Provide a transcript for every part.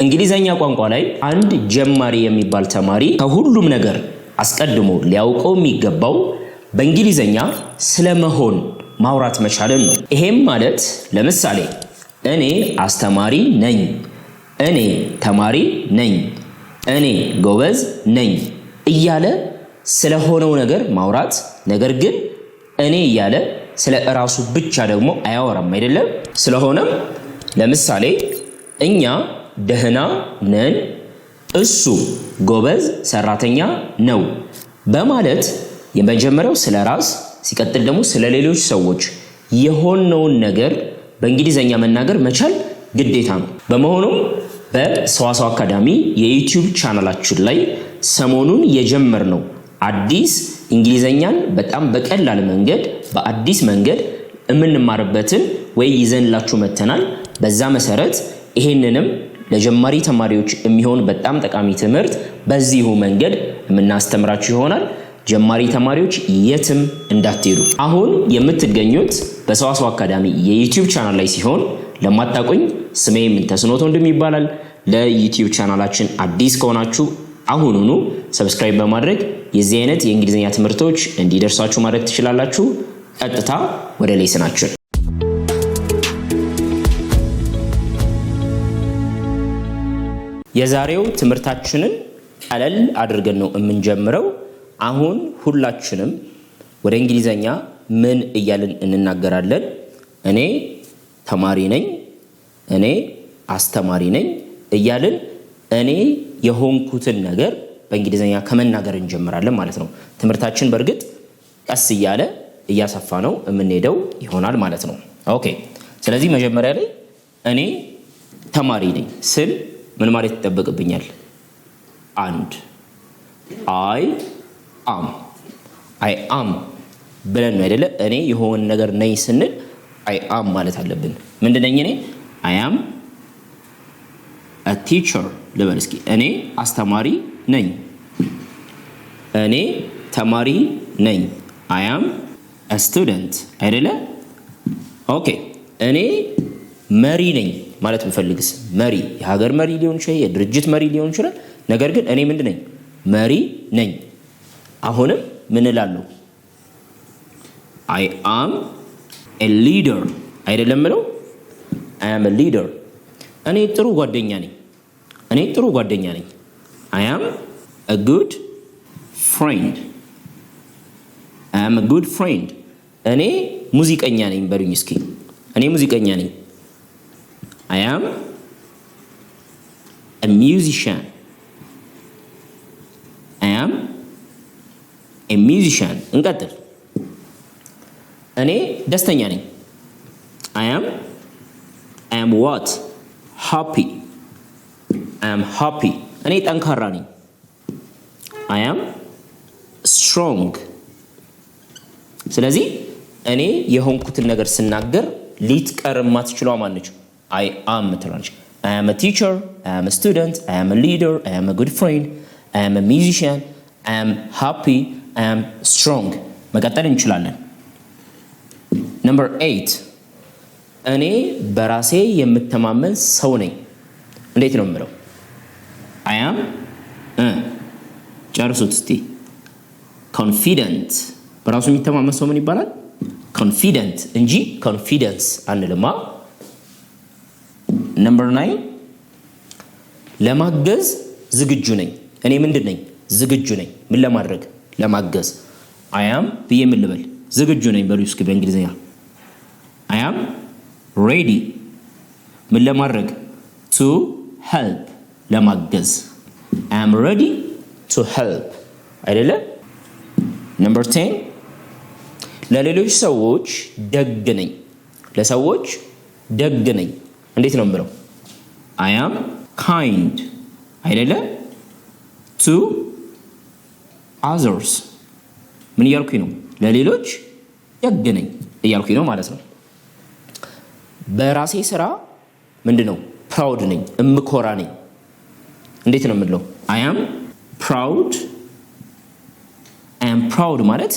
እንግሊዘኛ ቋንቋ ላይ አንድ ጀማሪ የሚባል ተማሪ ከሁሉም ነገር አስቀድሞ ሊያውቀው የሚገባው በእንግሊዘኛ ስለመሆን ማውራት መቻልን ነው። ይሄም ማለት ለምሳሌ እኔ አስተማሪ ነኝ፣ እኔ ተማሪ ነኝ፣ እኔ ጎበዝ ነኝ እያለ ስለሆነው ነገር ማውራት፣ ነገር ግን እኔ እያለ ስለ ራሱ ብቻ ደግሞ አያወራም አይደለም። ስለሆነም ለምሳሌ እኛ ደህና ነን፣ እሱ ጎበዝ ሰራተኛ ነው በማለት የመጀመሪያው ስለ ራስ ሲቀጥል ደግሞ ስለ ሌሎች ሰዎች የሆነውን ነገር በእንግሊዘኛ መናገር መቻል ግዴታ ነው። በመሆኑም በሰዋሰው አካዳሚ የዩቲዩብ ቻናላችን ላይ ሰሞኑን የጀመርነው አዲስ እንግሊዘኛን በጣም በቀላል መንገድ በአዲስ መንገድ የምንማርበትን ወይ ይዘንላችሁ መተናል። በዛ መሰረት ይሄንንም ለጀማሪ ተማሪዎች የሚሆን በጣም ጠቃሚ ትምህርት በዚሁ መንገድ የምናስተምራችሁ ይሆናል። ጀማሪ ተማሪዎች የትም እንዳትሄዱ። አሁን የምትገኙት በሰዋሰው አካዳሚ የዩቲዩብ ቻናል ላይ ሲሆን ለማታውቁኝ ስሜ ምንተስኖት ወንድም ይባላል። ለዩቲዩብ ቻናላችን አዲስ ከሆናችሁ አሁኑኑ ሰብስክራይብ በማድረግ የዚህ አይነት የእንግሊዘኛ ትምህርቶች እንዲደርሳችሁ ማድረግ ትችላላችሁ። ቀጥታ ወደ ሌሰናችን። የዛሬው ትምህርታችንን ቀለል አድርገን ነው የምንጀምረው። አሁን ሁላችንም ወደ እንግሊዘኛ ምን እያልን እንናገራለን? እኔ ተማሪ ነኝ፣ እኔ አስተማሪ ነኝ እያልን እኔ የሆንኩትን ነገር በእንግሊዘኛ ከመናገር እንጀምራለን ማለት ነው። ትምህርታችን በእርግጥ ቀስ እያለ እያሰፋ ነው የምንሄደው ይሆናል ማለት ነው። ኦኬ። ስለዚህ መጀመሪያ ላይ እኔ ተማሪ ነኝ ስል ምን ማለት ይጠበቅብኛል? አንድ አይ አም ብለን ነው አይደለ? እኔ የሆነ ነገር ነኝ ስንል አይ አም ማለት አለብን። ምንድን ነኝ እኔ? አይ አም a teacher ልበል እስኪ። እኔ አስተማሪ ነኝ፣ እኔ ተማሪ ነኝ። I am a student አይደለ? ኦኬ። እኔ መሪ ነኝ ማለት ብፈልግስ? መሪ የሀገር መሪ ሊሆን ይችላል፣ የድርጅት መሪ ሊሆን ይችላል። ነገር ግን እኔ ምንድን ነኝ? መሪ ነኝ። አሁንም ምን እላለሁ? I am a leader አይደለም ምለው? I am a leader። እኔ ጥሩ ጓደኛ ነኝ፣ እኔ ጥሩ ጓደኛ ነኝ። I am a good friend። I am a good friend። እኔ ሙዚቀኛ ነኝ በሉኝ እስኪ። እኔ ሙዚቀኛ ነኝ። I am a musician። I am a musician። እንቀጥል። እኔ ደስተኛ ነኝ። I am what? happy። I am happy። እኔ ጠንካራ ነኝ። I am strong። ስለዚህ እኔ የሆንኩትን ነገር ስናገር ሊትቀር ማትችለው ማነች? I am ትላለች። I am a teacher፣ I am a student፣ I am a leader፣ I am a good friend፣ I am a musician፣ I am happy፣ I am strong። መቀጠል እንችላለን። Number 8 እኔ በራሴ የምተማመን ሰው ነኝ። እንዴት ነው የምለው? I am ጨርሱት እስቲ። confident። በራሱ የሚተማመን ሰው ምን ይባላል? confident እንጂ confidence አንልማ። Number 9 ለማገዝ ዝግጁ ነኝ። እኔ ምንድን ነኝ? ዝግጁ ነኝ። ምን ለማድረግ? ለማገዝ። I am ብዬ ምን ልበል? ዝግጁ ነኝ በሉ እስኪ በእንግሊዝኛ። I am ready። ምን ለማድረግ? to help ለማገዝ። I am ready to help አይደለ? Number 10 ለሌሎች ሰዎች ደግ ነኝ። ለሰዎች ደግ ነኝ። እንዴት ነው የምለው? I am kind አይደለ? to others ምን እያልኩኝ ነው? ለሌሎች ደግ ነኝ እያልኩኝ ነው ማለት ነው። በራሴ ስራ ምንድነው? ፕራውድ ነኝ፣ እምኮራ ነኝ። እንዴት ነው የምለው? I am proud። I am proud ማለት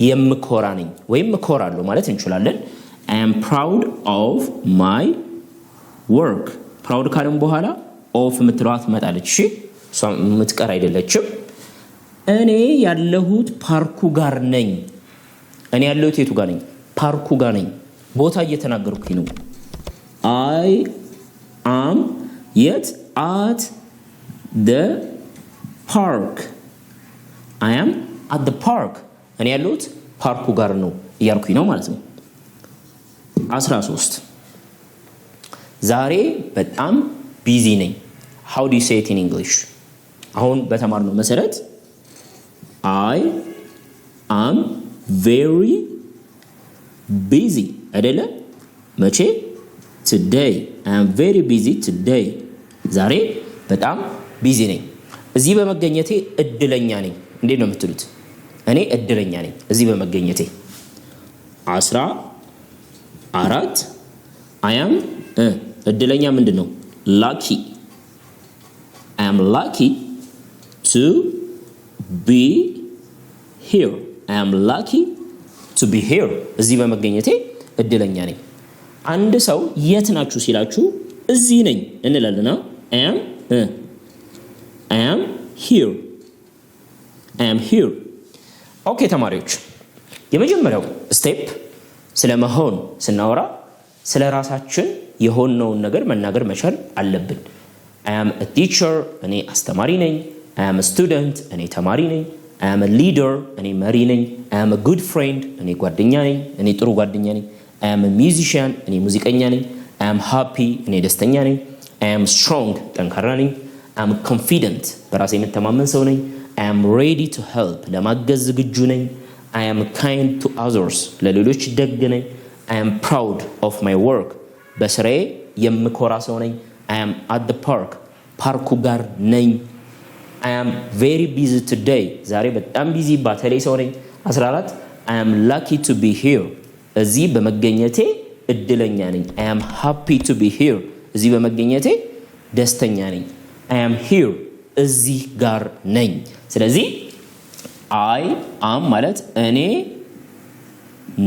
የምኮራ ነኝ ወይም እኮራለሁ ማለት እንችላለን። I am proud of my work። ፕራውድ ካለም በኋላ ኦፍ የምትለዋ ትመጣለች። እሺ እሷ የምትቀር አይደለችም። እኔ ያለሁት ፓርኩ ጋር ነኝ። እኔ ያለሁት የቱ ጋር ነኝ? ፓርኩ ጋር ነኝ። ቦታ እየተናገርኩኝ ነው። I am yet at the park. I am at the park. እኔ ያለሁት ፓርኩ ጋር ነው እያልኩኝ ነው ማለት ነው። 13 ዛሬ በጣም ቢዚ ነኝ። How do you say it in English? አሁን በተማርነው መሰረት I am very busy አይደለ? መቼ? Today. I am very busy today. ዛሬ በጣም ቢዚ ነኝ። እዚህ በመገኘቴ እድለኛ ነኝ። እንዴት ነው የምትሉት? እኔ እድለኛ ነኝ እዚህ በመገኘቴ። 14 I am እድለኛ ምንድን ነው? Lucky. I am lucky to be here. I am lucky to be here. እዚህ በመገኘቴ እድለኛ ነኝ። አንድ ሰው የት ናችሁ ሲላችሁ እዚህ ነኝ እንላለና I am here. I am here. ኦኬ ተማሪዎች፣ የመጀመሪያው ስቴፕ ስለ መሆን ስናወራ ስለ ራሳችን የሆነውን ነገር መናገር መቻል አለብን። I am a teacher. እኔ አስተማሪ ነኝ። I am a student. እኔ ተማሪ ነኝ። I am a leader. እኔ መሪ ነኝ። I am a good friend. እኔ ጓደኛ ነኝ። እኔ ጥሩ ጓደኛ ነኝ። I am a musician. እኔ ሙዚቀኛ ነኝ። I am happy. እኔ ደስተኛ ነኝ። I am strong. ጠንካራ ነኝ። I am confident. በራሴ የምተማመን ሰው ነኝ። I am ready to help. ለማገዝ ዝግጁ ነኝ። I am kind to others. ለሌሎች ደግ ነኝ። I am proud of my work. በስራዬ የምኮራ ሰው ነኝ። I am at the park. ፓርኩ ጋር ነኝ። I am very busy today. ዛሬ በጣም ቢዚ ባተለይ ሰው ነኝ። 14 I am lucky to be here. እዚህ በመገኘቴ እድለኛ ነኝ። I am happy to be here. እዚህ በመገኘቴ ደስተኛ ነኝ። I am here. እዚህ ጋር ነኝ። ስለዚህ I am ማለት እኔ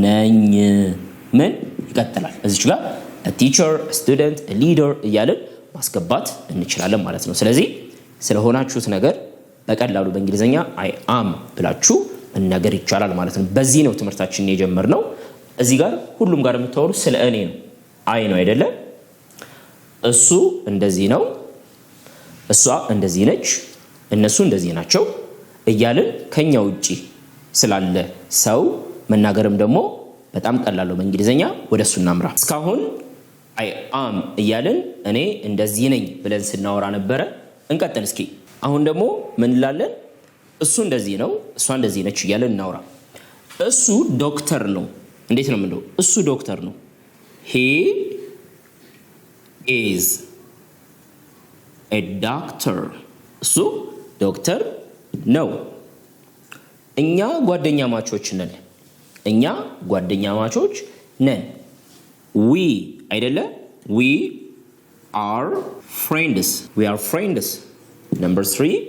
ነኝ ምን ይቀጥላል እዚች ጋር a teacher, a student, a leader እያልን ማስገባት እንችላለን ማለት ነው። ስለዚህ ስለሆናችሁት ነገር በቀላሉ በእንግሊዘኛ I am ብላችሁ መናገር ይቻላል ማለት ነው። በዚህ ነው ትምህርታችንን የጀመርነው። እዚህ ጋር ሁሉም ጋር የምታወሩ ስለ እኔ ነው። አይ ነው አይደለ? እሱ እንደዚህ ነው፣ እሷ እንደዚህ ነች፣ እነሱ እንደዚህ ናቸው እያልን ከኛ ውጪ ስላለ ሰው መናገርም ደግሞ በጣም ቀላል ነው በእንግሊዘኛ። ወደሱ እናምራ። እስካሁን I am እያልን እኔ እንደዚህ ነኝ ብለን ስናወራ ነበረ። እንቀጥል እስኪ። አሁን ደግሞ ምን እንላለን? እሱ እንደዚህ ነው፣ እሷ እንደዚህ ነች እያልን እናውራ። እሱ ዶክተር ነው። እንዴት ነው የምንለው? እሱ ዶክተር ነው። he is a doctor. እሱ ዶክተር ነው። እኛ ጓደኛ ማቾች ነን። እኛ ጓደኛ ማቾች ነን። we አይደለ? we are friends. we are friends. number 3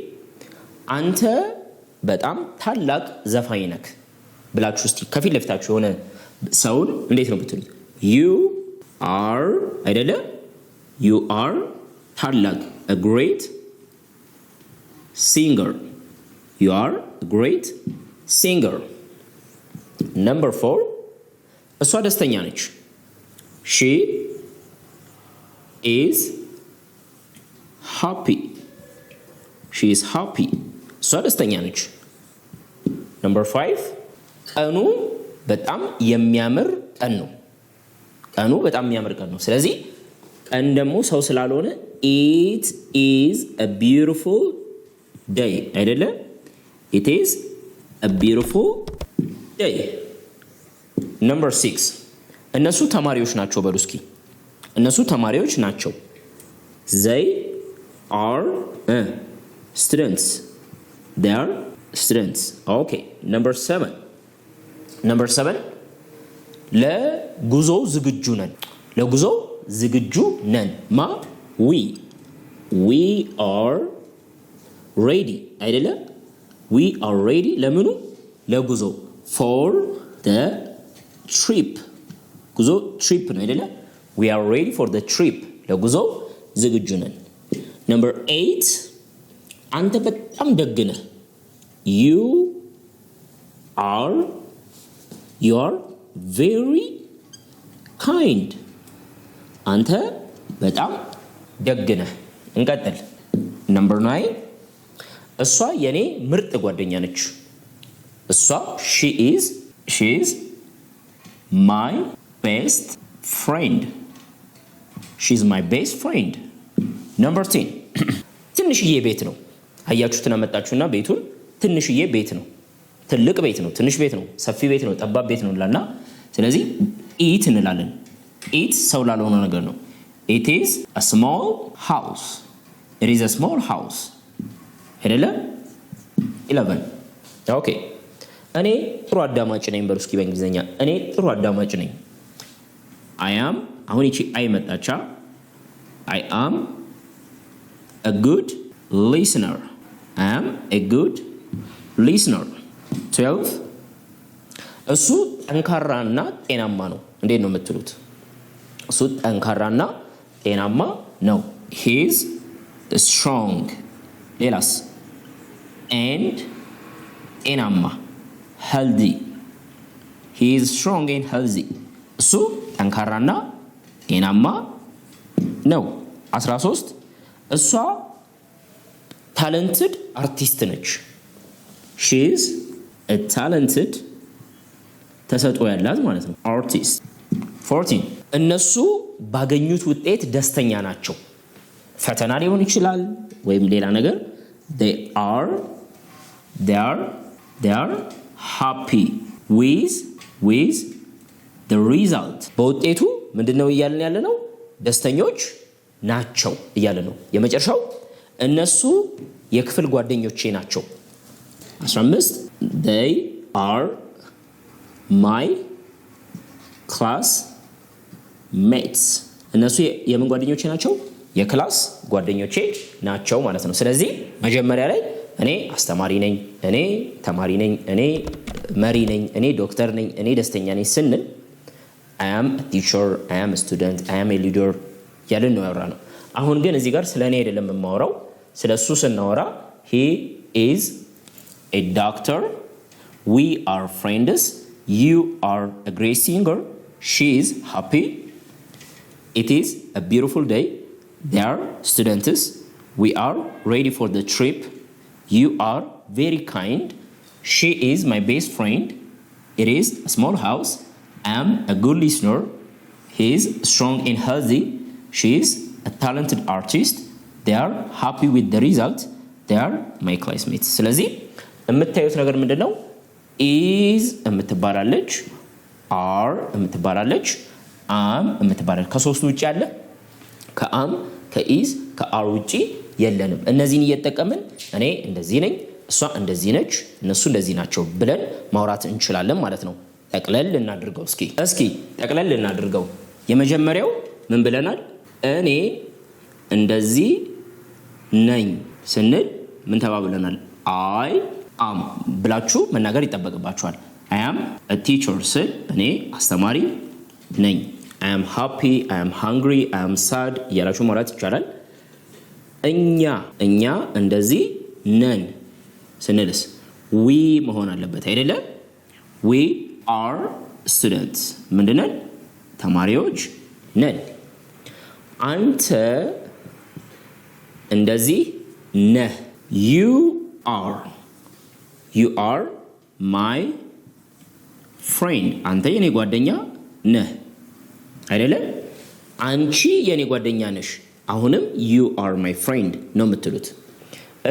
አንተ በጣም ታላቅ ዘፋኝ ነህ ብላችሁ እስቲ ከፊት ለፊታችሁ የሆነ ሰውን እንዴት ነው ብትሉት? you are አይደለ? you are ታላቅ a great singer. you are a great singer. number 4 እሷ ደስተኛ ነች። she is happy. she is happy. እሷ ደስተኛ ነች። number 5 ቀኑ በጣም የሚያምር ቀን ነው። ቀኑ በጣም የሚያምር ቀን ነው። ስለዚህ ቀን ደግሞ ሰው ስላልሆነ it is a beautiful day አይደለ? it is a beautiful day. number 6 እነሱ ተማሪዎች ናቸው በሉ እስኪ። እነሱ ተማሪዎች ናቸው። they are students. they are students. okay. number 7 ለጉዞ ዝግጁ ነን። ለጉዞ ዝግጁ ነን። ማ we are ready አይደለ? we are ready ለምኑ? ለጉዞ for the trip. ጉዞ ትሪፕ ነው አይደለ? we are ready for the trip. ለጉዞ ዝግጁ ነን። Number 8 አንተ በጣም ደግ ነህ። You are very kind. አንተ በጣም ደግ ነህ። እንቀጥል። Number 9 እሷ የኔ ምርጥ ጓደኛ ነች። እሷ she is my best friend. She's my best friend. Number 10 ትንሽዬ ቤት ነው። አያችሁትና መጣችሁና ቤቱን ትንሽዬ ቤት ነው። ትልቅ ቤት ነው፣ ትንሽ ቤት ነው፣ ሰፊ ቤት ነው፣ ጠባብ ቤት ነው እንላልና ስለዚህ it እንላለን። it ሰው ላልሆነ ነገር ነው። It is a small house. It is a small house. አይደለ? 11 ኦኬ። እኔ ጥሩ አዳማጭ ነኝ በሉ እስኪ በእንግሊዘኛ። እኔ ጥሩ አዳማጭ ነኝ። I am አሁን እቺ አይ መጣቻ። I am a good listener. I am a good listener. 12 እሱ ጠንካራና ጤናማ ነው። እንዴት ነው የምትሉት? እሱ ጠንካራና ጤናማ ነው። He is strong. ሌላስ? and ጤናማ healthy. He is strong and healthy. እሱ ጠንካራና ጤናማ ነው። 13 እሷ ታለንትድ አርቲስት ነች። She is a talented ተሰጥኦ ያላት ማለት ነው አርቲስት። 14 እነሱ ባገኙት ውጤት ደስተኛ ናቸው። ፈተና ሊሆን ይችላል ወይም ሌላ ነገር። they are happy with the result. በውጤቱ ምንድነው እያልን ያለ ነው? ደስተኞች ናቸው እያለ ነው። የመጨረሻው እነሱ የክፍል ጓደኞቼ ናቸው። 15 they are my class mates. እነሱ የምን ጓደኞቼ ናቸው? የክላስ ጓደኞቼ ናቸው ማለት ነው። ስለዚህ መጀመሪያ ላይ እኔ አስተማሪ ነኝ፣ እኔ ተማሪ ነኝ፣ እኔ መሪ ነኝ፣ እኔ ዶክተር ነኝ፣ እኔ ደስተኛ ነኝ ስንል I am a teacher, I am a student, I am a leader ያለን ነው ያወራነው። አሁን ግን እዚህ ጋር ስለኔ አይደለም የማወራው፣ ስለሱ ስናወራ he is a doctor, we are friends, you are a great singer, she is happy, it is a beautiful day, they are students, we are ready for the trip, you are very kind, she is my best friend, it is a small house, I am a good listener, he is strong and healthy, she is a talented artist, they are happy with the result, they are my classmates. ስለዚህ የምታዩት ነገር ምንድነው? is የምትባላለች፣ are የምትባላለች፣ am የምትባላለች። ከሶስቱ ውጪ ያለ ከam ከis ከare ውጪ የለንም። እነዚህን እየተጠቀምን እኔ እንደዚህ ነኝ፣ እሷ እንደዚህ ነች፣ እነሱ እንደዚህ ናቸው ብለን ማውራት እንችላለን ማለት ነው። ጠቅለል እናድርገው እስኪ ጠቅለል እናድርገው። የመጀመሪያው ምን ብለናል? እኔ እንደዚህ ነኝ ስንል ምን ተባብለናል? I am ብላችሁ መናገር ይጠበቅባችኋል። I am a teacher ስል እኔ አስተማሪ ነኝ። I am happy, I am hungry, I am sad እያላችሁ ማውራት ይቻላል። እኛ እንደዚህ ነን ስንልስ we መሆን አለበት አይደለ? we are students ምንድነን? ተማሪዎች ነን። አንተ እንደዚህ ነህ you are my friend አንተ የኔ ጓደኛ ነህ አይደለ? አንቺ የኔ ጓደኛ ነሽ። አሁንም you are my friend ነው የምትሉት።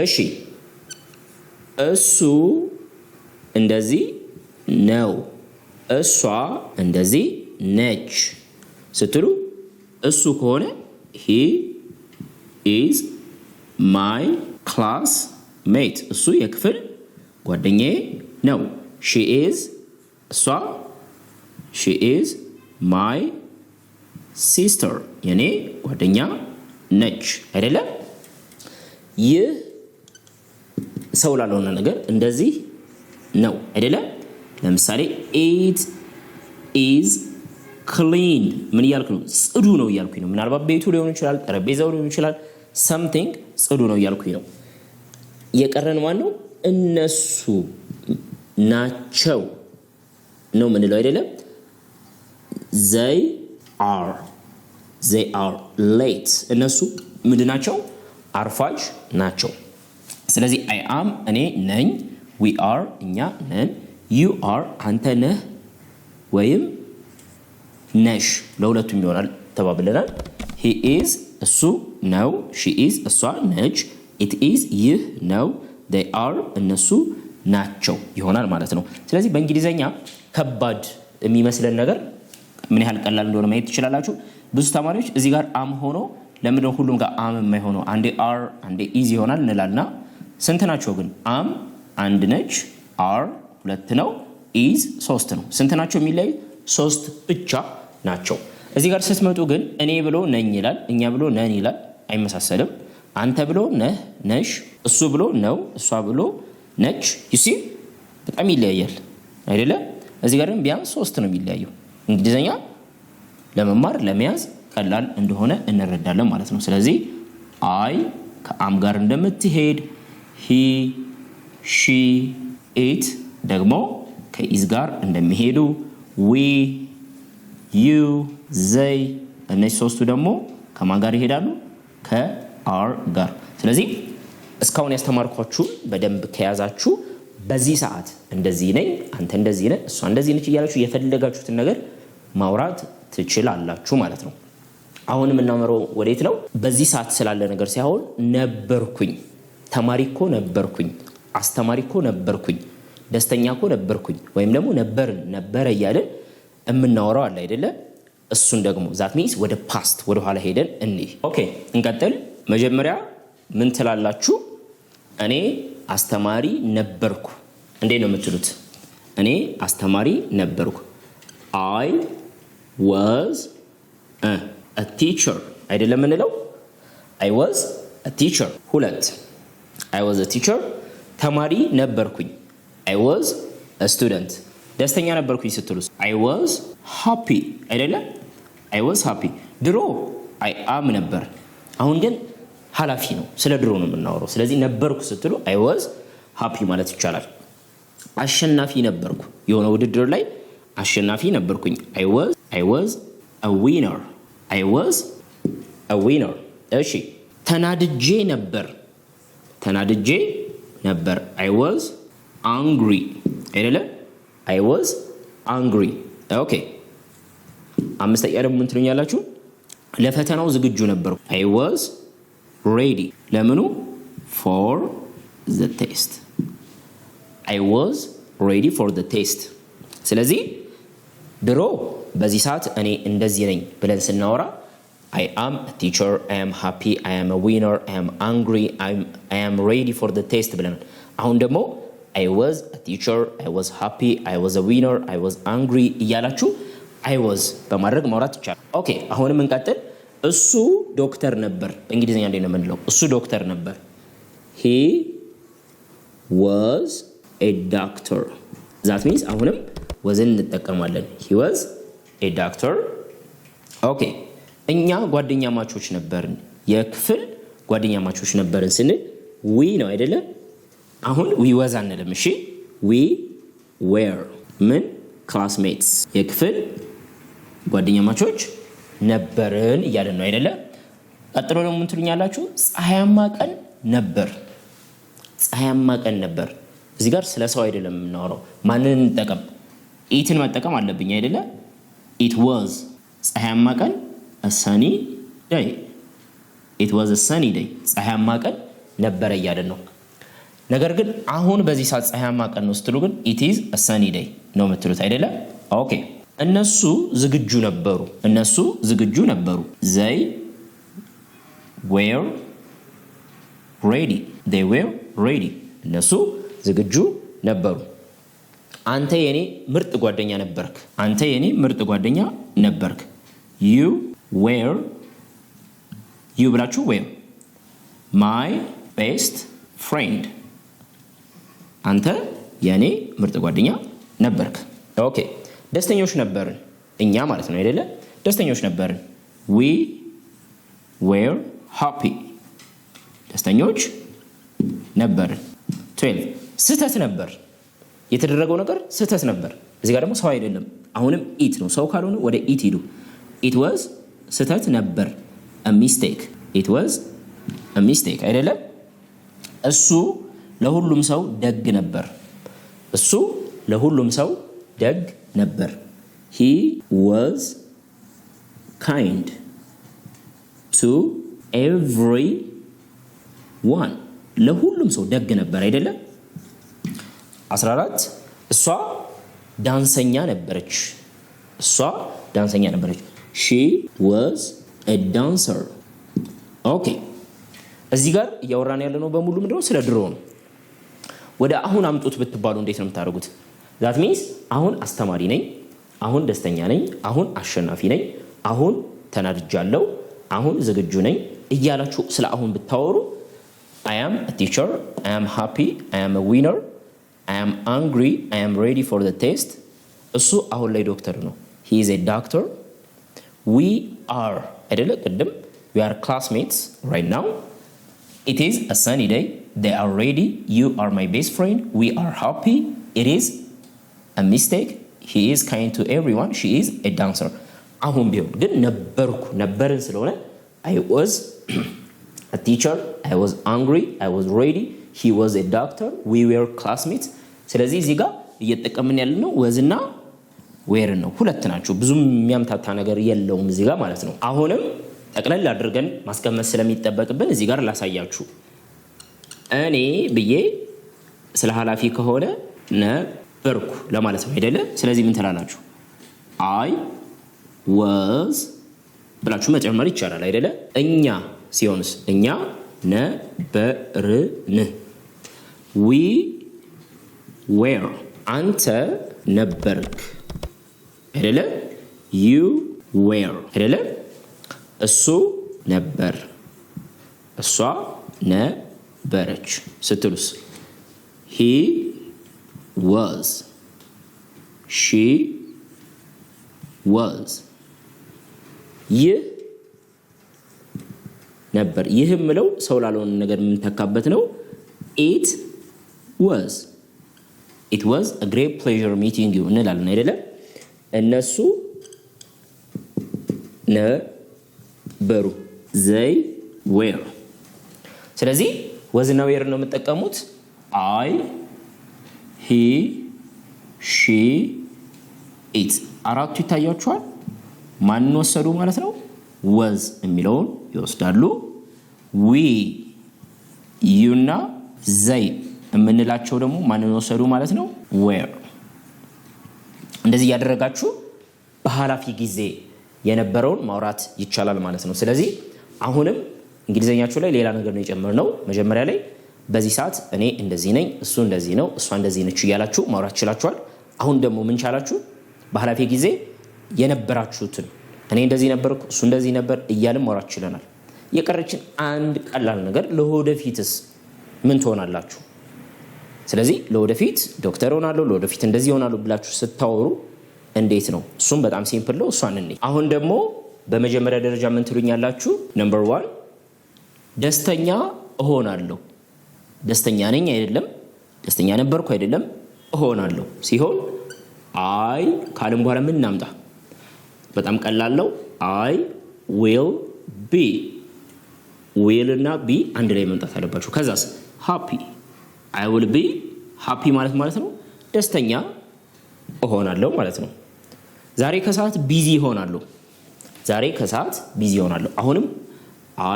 እሺ እሱ እንደዚህ ነው፣ እሷ እንደዚህ ነች ስትሉ እሱ ከሆነ he is my classmate እሱ የክፍል ጓደኛዬ ነው። she is my sister የኔ ጓደኛ ነች አይደለ? ይህ ሰው ላልሆነ ነገር እንደዚህ ነው አይደለ? ለምሳሌ it is clean ምን እያልኩ ነው? ጽዱ ነው እያልኩኝ ነው። ምናልባት ቤቱ ሊሆን ይችላል፣ ጠረጴዛው ሊሆን ይችላል። something ጽዱ ነው እያልኩኝ ነው። የቀረን ማን ነው? እነሱ ናቸው ነው ምንለው አይደለም? they are late እነሱ ምንድን ናቸው? አርፋጅ ናቸው። ስለዚህ I am እኔ ነኝ፣ we are እኛ ነን፣ you are አንተ ነህ ወይም ነሽ ለሁለቱም ይሆናል ተባብለናል። he is እሱ ነው፣ she is እሷ ነች፣ it is ይህ ነው፣ they are እነሱ ናቸው ይሆናል ማለት ነው። ስለዚህ በእንግሊዘኛ ከባድ የሚመስለን ነገር ምን ያህል ቀላል እንደሆነ ማየት ትችላላችሁ። ብዙ ተማሪዎች እዚህ ጋር አም ሆኖ ለምንድነው ሁሉም ጋር አም የማይሆነው? አንዴ አር አንዴ ኢዝ ይሆናል እንላልና ስንት ናቸው ግን? አም አንድ ነች፣ አር ሁለት ነው፣ ኢዝ ሶስት ነው። ስንት ናቸው የሚለዩ? ሶስት ብቻ ናቸው። እዚህ ጋር ስትመጡ ግን እኔ ብሎ ነኝ ይላል፣ እኛ ብሎ ነን ይላል። አይመሳሰልም። አንተ ብሎ ነህ ነሽ፣ እሱ ብሎ ነው፣ እሷ ብሎ ነች። ዩሲ በጣም ይለያያል አይደለ? እዚህ ጋር ቢያንስ ሶስት ነው የሚለያየው። እንግሊዘኛ ለመማር ለመያዝ ቀላል እንደሆነ እንረዳለን ማለት ነው። ስለዚህ አይ ከአም ጋር እንደምትሄድ ሂ ሺ ኢት ደግሞ ከኢዝ ጋር እንደሚሄዱ ዊ ዩ ዘይ እነዚህ ሶስቱ ደግሞ ከማን ጋር ይሄዳሉ? ከአር ጋር። ስለዚህ እስካሁን ያስተማርኳችሁ በደንብ ከያዛችሁ በዚህ ሰዓት እንደዚህ ነኝ፣ አንተ እንደዚህ ነህ፣ እሷ እንደዚህ ነች እያላችሁ የፈለጋችሁትን ነገር ማውራት ትችላላችሁ ማለት ነው። አሁን የምናመራው ወዴት ነው? በዚህ ሰዓት ስላለ ነገር ሳይሆን ነበርኩኝ፣ ተማሪ እኮ ነበርኩኝ፣ አስተማሪ እኮ ነበርኩኝ፣ ደስተኛ እኮ ነበርኩኝ ወይም ደግሞ ነበረ እያለን የምናወራው አለ አይደለ? እሱን ደግሞ ዛት ሚንስ ወደ ፓስት ወደ ኋላ ሄደን እንይ። ኦኬ እንቀጥል። መጀመሪያ ምን ትላላችሁ? እኔ አስተማሪ ነበርኩ። እንዴት ነው የምትሉት? እኔ አስተማሪ ነበርኩ። I was a teacher አይደለም እንለው? I was a teacher። ሁለት I was a teacher ተማሪ ነበርኩኝ። I was a student ደስተኛ ነበርኩኝ ስትሉስ? I was happy አይደለም? I was happy። ድሮ I am ነበር። አሁን ግን ኃላፊ ነው፣ ስለ ድሮ ነው የምናወራው። ስለዚህ ነበርኩ ስትሉ I was happy ማለት ይቻላል። አሸናፊ ነበርኩ፣ የሆነ ውድድር ላይ አሸናፊ ነበርኩኝ። I was a winner። I was a winner። እሺ ተናድጄ ነበር። I was angry አይደለ? I was angry። ኦኬ አምስተኛ ደግሞ ምን ትሉኛላችሁ? ለፈተናው ዝግጁ ነበርኩ። I was ready። ለምኑ? for the test። I was ready for the test። ስለዚህ ድሮ በዚህ ሰዓት እኔ እንደዚህ ነኝ ብለን ስናወራ I am a teacher, I am happy, I am a winner, I am angry, I am ready for the test ብለናል። አሁን ደግሞ I was a teacher, I was happy, I was a winner, I was angry እያላችሁ I was በማድረግ ማውራት ይቻላል። ኦኬ አሁንም እንቀጥል። እሱ ዶክተር ነበር። በእንግሊዝኛ እንዴት ነው የምንለው? እሱ ዶክተር ነበር። He was a doctor። that means አሁንም ወዝን እንጠቀማለን። He was a doctor። ኦኬ እኛ ጓደኛ ማቾች ነበርን፣ የክፍል ጓደኛ ማቾች ነበርን ስንል we ነው አይደለ? አሁን we was አንልም። እሺ we were ምን classmates የክፍል ጓደኛ ማቾች ነበርን እያለን ነው አይደለ? ቀጥሎ ደግሞ ምን ትሉኛላችሁ? ፀሐያማ ቀን ነበር። ፀሐያማ ቀን ነበር። እዚህ ጋር ስለ ሰው አይደለም የምናወራው። ማንን እንጠቀም? ኢትን መጠቀም አለብኝ አይደለ? it was ፀሐያማ ቀን a sunny day። it was a sunny day ፀሐያማ ቀን ነበረ እያለን ነው። ነገር ግን አሁን በዚህ ሰዓት ፀሐያማ ቀን ነው ስትሉ ግን it is a sunny day ነው የምትሉት አይደለ? ኦኬ እነሱ ዝግጁ ነበሩ። they were ready። እነሱ ዝግጁ ነበሩ። አንተ የኔ ምርጥ ጓደኛ ነበርክ። you ብላችሁ were my best friend። አንተ የኔ ምርጥ ጓደኛ ነበርክ። ኦኬ ደስተኞች ነበርን እኛ ማለት ነው አይደለ? ደስተኞች ነበርን። we were happy ደስተኞች ነበርን። 12 ስህተት ነበር። የተደረገው ነገር ስህተት ነበር። እዚህ ጋር ደግሞ ሰው አይደለም። አሁንም ኢት ነው። ሰው ካልሆነ ወደ ኢት ሂዱ። ኢት ዋዝ ስህተት ነበር። a mistake. it was a mistake አይደለም? እሱ ለሁሉም ሰው ደግ ነበር። እሱ ለሁሉም ሰው ደግ ነበር። he was kind to everyone. ለሁሉም ሰው ደግ ነበር አይደለም? 14 እሷ ዳንሰኛ ነበረች። እሷ ዳንሰኛ ነበረች። she was a dancer. ኦኬ እዚህ ጋር እያወራን ያለነው በሙሉ ምንድነው? ስለ ድሮ ነው። ወደ አሁን አምጡት ብትባሉ እንዴት ነው የምታደርጉት? that means አሁን አስተማሪ ነኝ፣ አሁን ደስተኛ ነኝ፣ አሁን አሸናፊ ነኝ፣ አሁን ተናድጃለሁ፣ አሁን ዝግጁ ነኝ እያላችሁ ስለ አሁን ብታወሩ I am a teacher, I am happy, I am a winner, I am angry, I am ready for the test. እሱ አሁን ላይ ዶክተር ነው። he is a doctor. we are አይደለ? ቅድም we are classmates right now. it is a sunny day. they are ready. you are my best friend. we are happy. it is a mistake. he is kind to everyone. she is a dancer. አሁን ቢሆን ግን ነበርን ስለሆነ I was a teacher, I was angry, I was ready, he was a doctor, we were classmates. ስለዚህ እዚህ ጋር እየተጠቀምን ያለነው ወዝና ዌር ነው። ሁለት ናቸው። ብዙም የሚያምታታ ነገር የለውም እዚህ ጋር ማለት ነው። አሁንም ጠቅለል አድርገን ማስቀመጥ ስለሚጠበቅብን እዚህ ጋር ላሳያችሁ። እኔ ብዬ ስለ ኃላፊ ከሆነ ነበርኩ ለማለት ነው አይደለ? ስለዚህ ምን ትላላችሁ? I was ብላችሁ መጨመር ይቻላል አይደለ? እኛ ሲሆንስ እኛ ነበርን። we were አንተ ነበርክ አይደለ? you were አይደለ? እሱ ነበር፣ እሷ ነበረች ስትሉስ he was, she was። ይህ ነበር። ይህ ምለው ሰው ላልሆነ ነገር የምንተካበት ነው። it was a great pleasure meeting you እንላለን አይደለ? እነሱ ነበሩ they were። ስለዚህ ወዝና ዌር ነው የምጠቀሙት። I, he, she, it አራቱ ይታያችኋል። ማን ወሰዱ ማለት ነው? was የሚለውን ይወስዳሉ። we you እና they የምንላቸው ደግሞ ማንን ወሰዱ ማለት ነው? were። እንደዚህ ያደረጋችሁ በኃላፊ ጊዜ የነበረውን ማውራት ይቻላል ማለት ነው። ስለዚህ አሁንም እንግሊዘኛችሁ ላይ ሌላ ነገር ነው የጨመርነው። መጀመሪያ ላይ በዚህ ሰዓት እኔ እንደዚህ ነኝ፣ እሱ እንደዚህ ነው፣ እሷ እንደዚህ ነች እያላችሁ ማውራት ይችላችኋል። አሁን ደግሞ ምን ቻላችሁ? በኃላፊ ጊዜ የነበራችሁትን እኔ እንደዚህ ነበርኩ፣ እሱ እንደዚህ ነበር እያልን ማውራት ይችላል። የቀረችን አንድ ቀላል ነገር ለወደፊትስ ምን ትሆናላችሁ? ስለዚህ ለወደፊት ዶክተር ሆናለሁ፣ ለወደፊት እንደዚህ ሆናለሁ ብላችሁ ስታወሩ እንዴት ነው? እሱም በጣም ሲምፕል ነው። እሷን እንዴ አሁን ደግሞ በመጀመሪያ ደረጃ ምን ትሉኛላችሁ? ነምበር 1 ደስተኛ እሆናለሁ። ደስተኛ ነኝ አይደለም፣ ደስተኛ ነበርኩ አይደለም፣ እሆናለሁ ሲሆን አይ ካልን በኋላ ምን እናምጣ? በጣም ቀላል ነው። I will be will እና be አንድ ላይ መምጣት አለባችሁ። ከዛስ happy I will be happy ማለት ነው ደስተኛ እሆናለሁ ማለት ነው። ዛሬ ከሰዓት ቢዚ እሆናለሁ። ዛሬ ከሰዓት ቢዚ እሆናለሁ። አሁንም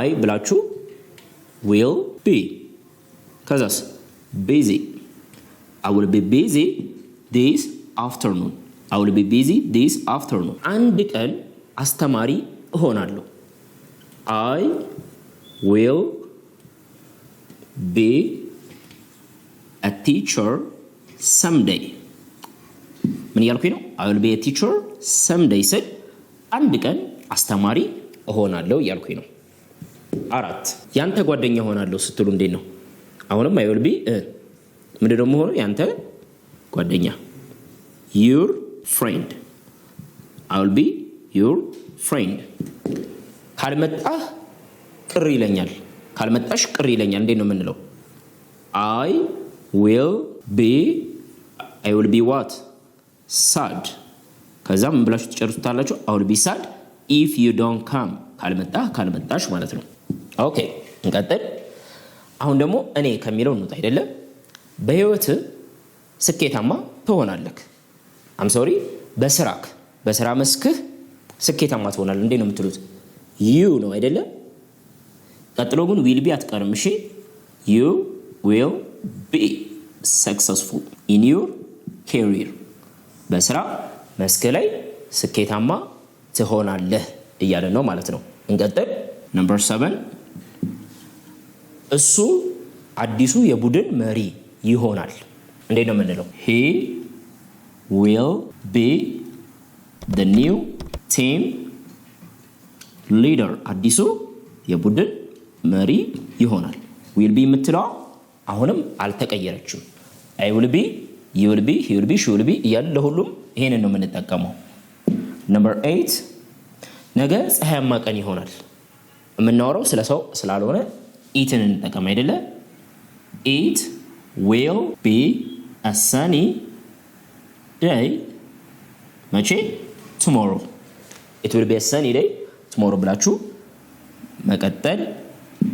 I ብላችሁ will be ከዛስ busy I will be busy this afternoon I will be busy this afternoon። አንድ ቀን አስተማሪ እሆናለሁ። I will be a teacher someday። ምን ያልኩኝ ነው? I will be a teacher someday ስል አንድ ቀን አስተማሪ እሆናለሁ ያልኩኝ ነው። 4 ያንተ ጓደኛ እሆናለሁ ስትሉ እንዴት ነው? አሁንም I will be ምንድነው የምሆነው? ያንተ ጓደኛ your friend I will be your friend። ካልመጣህ ቅር ይለኛል፣ ካልመጣሽ ቅር ይለኛል። እንዴት ነው የምንለው? I will be what? sad። ከዛ ምን ብላችሁ ትጨርሱታላችሁ? I will be sad if you don't come። ካልመጣሽ ማለት ነው። ኦኬ እንቀጥል። አሁን ደግሞ እኔ ከሚለው እንውጣ አይደለ? በህይወት ስኬታማ ትሆናለህ። አም ሶሪ በስራ መስክህ ስኬታማ ትሆናለህ። እንዴት ነው የምትሉት? you ነው አይደለ? ቀጥሎ ግን will be አትቀርም። እሺ you will be successful in your career። በስራ መስክ ላይ ስኬታማ ትሆናለህ እያለ ነው ማለት ነው። እንቀጥል። ነምበር 7 እሱ አዲሱ የቡድን መሪ ይሆናል። እንዴት ነው የምንለው? he will be the new team leader። አዲሱ የቡድን መሪ ይሆናል። will be የምትለው አሁንም አልተቀየረችም። I will be you will be he will be she will be እያለ ለሁሉም ይሄንን ነው የምንጠቀመው። ነምበር 8 ነገ ፀሐያማ ቀን ይሆናል። የምናወራው ስለ ሰው ስላልሆነ ኢትን እንጠቀም አይደለ? it will be a sunny day መቼ? tomorrow። it will be a sunny day tomorrow ብላችሁ መቀጠል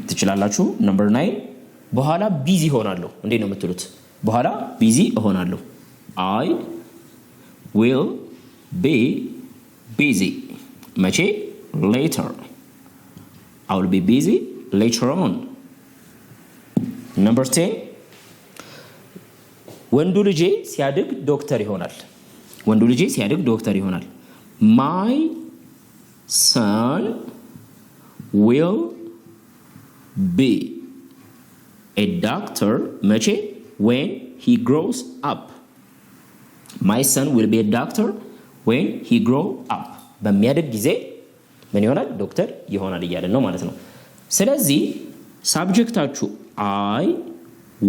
ትችላላችሁ። ነምበር 9 በኋላ ቢዚ ሆናለሁ። እንዴት ነው የምትሉት? በኋላ ቢዚ እሆናለሁ። I will be busy መቼ? later። I will be busy later on። ነምበር 10 ወንዱ ልጄ ሲያድግ ዶክተር ይሆናል። My son will be a doctor መቼ? when he grows up። My son will be a doctor when he grow up። በሚያድግ ጊዜ ምን ይሆናል? ዶክተር ይሆናል እያለን ነው ማለት ነው። ስለዚህ ሳብጀክታችሁ I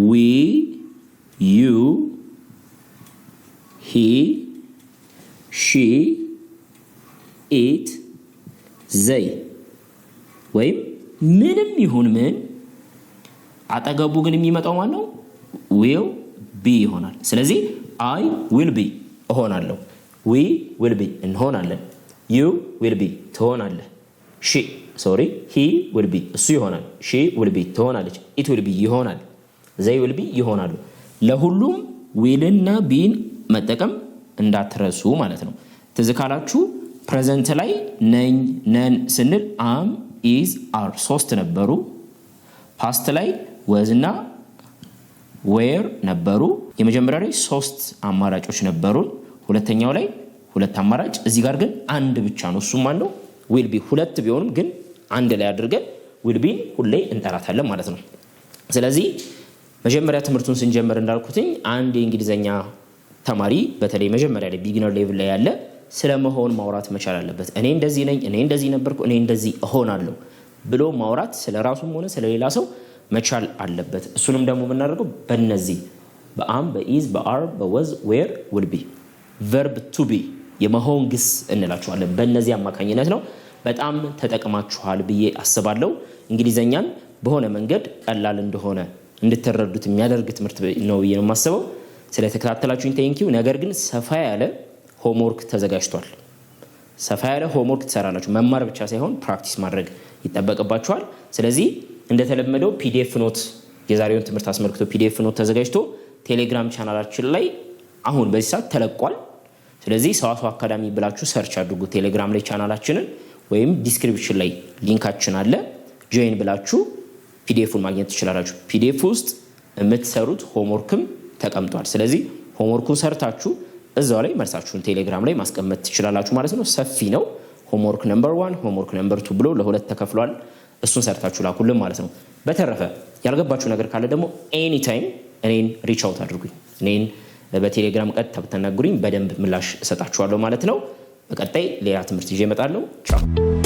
we you he she it they ወይም ምንም ይሁን ምን አጠገቡ ግን የሚመጣው ማን ነው? will be ይሆናል። ስለዚህ I will be እሆናለሁ። we will be እንሆናለን። you will be ትሆናለህ። he will be እሱ ይሆናል። she will be ትሆናለች። it will be ይሆናል። they will be ይሆናሉ። ለሁሉም will እና beን መጠቀም እንዳትረሱ ማለት ነው። ትዝ ካላችሁ ፕሬዘንት ላይ ነኝ ነን ስንል am is are 3 ነበሩ። ፓስት ላይ was እና where ነበሩ። የመጀመሪያው ላይ 3 አማራጮች ነበሩን። ሁለተኛው ላይ 2 አማራጭ፣ እዚህ ጋር ግን አንድ ብቻ ነው። እሱም ማን ነው? will be። 2 ቢሆንም ግን አንድ ላይ አድርገን will be ሁሌ እንጠራታለን ማለት ነው። ስለዚህ መጀመሪያ ትምህርቱን ስንጀምር እንዳልኩትኝ አንድ የእንግሊዘኛ ተማሪ በተለይ መጀመሪያ ላይ ቢጊነር ሌቭል ላይ ያለ ስለመሆን ማውራት መቻል አለበት። እኔ እንደዚህ ነኝ፣ እኔ እንደዚህ ነበርኩ፣ እኔ እንደዚህ እሆናለሁ ብሎ ማውራት ስለራሱም ሆነ ስለሌላ ሰው መቻል አለበት። እሱንም ደግሞ የምናደርገው በእነዚህ በአም በኢዝ በአር በወዝ ዌር ውል ቢ ቨርብ ቱ ቢ የመሆን ግስ እንላቸዋለን። በእነዚህ አማካኝነት ነው። በጣም ተጠቅማችኋል ብዬ አስባለሁ። እንግሊዘኛን በሆነ መንገድ ቀላል እንደሆነ እንድትረዱት የሚያደርግ ትምህርት ነው ብዬ ነው የማስበው። ስለተከታተላችሁኝ ቴንኪው። ነገር ግን ሰፋ ያለ ሆምወርክ ተዘጋጅቷል። ሰፋ ያለ ሆምወርክ ትሰራላችሁ። መማር ብቻ ሳይሆን ፕራክቲስ ማድረግ ይጠበቅባችኋል። ስለዚህ እንደተለመደው ፒዲኤፍ ኖት የዛሬውን ትምህርት አስመልክቶ ፒዲኤፍ ኖት ተዘጋጅቶ ቴሌግራም ቻናላችን ላይ አሁን በዚህ ሰዓት ተለቋል። ስለዚህ ሰዋሰው አካዳሚ ብላችሁ ሰርች አድርጉ ቴሌግራም ላይ ቻናላችንን፣ ወይም ዲስክሪፕሽን ላይ ሊንካችን አለ። ጆይን ብላችሁ ፒዲኤፉን ማግኘት ትችላላችሁ። ፒዲኤፍ ውስጥ የምትሰሩት ሆምወርክም ተቀምጧል። ስለዚህ ሆምወርኩን ሰርታችሁ እዛው ላይ መልሳችሁን ቴሌግራም ላይ ማስቀመጥ ትችላላችሁ ማለት ነው። ሰፊ ነው። ሆምወርክ ነምበር 1 ሆምወርክ ነምበር 2 ብሎ ለሁለት ተከፍሏል። እሱን ሰርታችሁ ላኩልን ማለት ነው። በተረፈ ያልገባችሁ ነገር ካለ ደግሞ ኤኒ ታይም እኔን ሪች አውት አድርጉኝ። እኔን በቴሌግራም ቀጥታ ብትነግሩኝ በደንብ ምላሽ እሰጣችኋለሁ ማለት ነው። በቀጣይ ሌላ ትምህርት ይዤ እመጣለሁ። ቻው።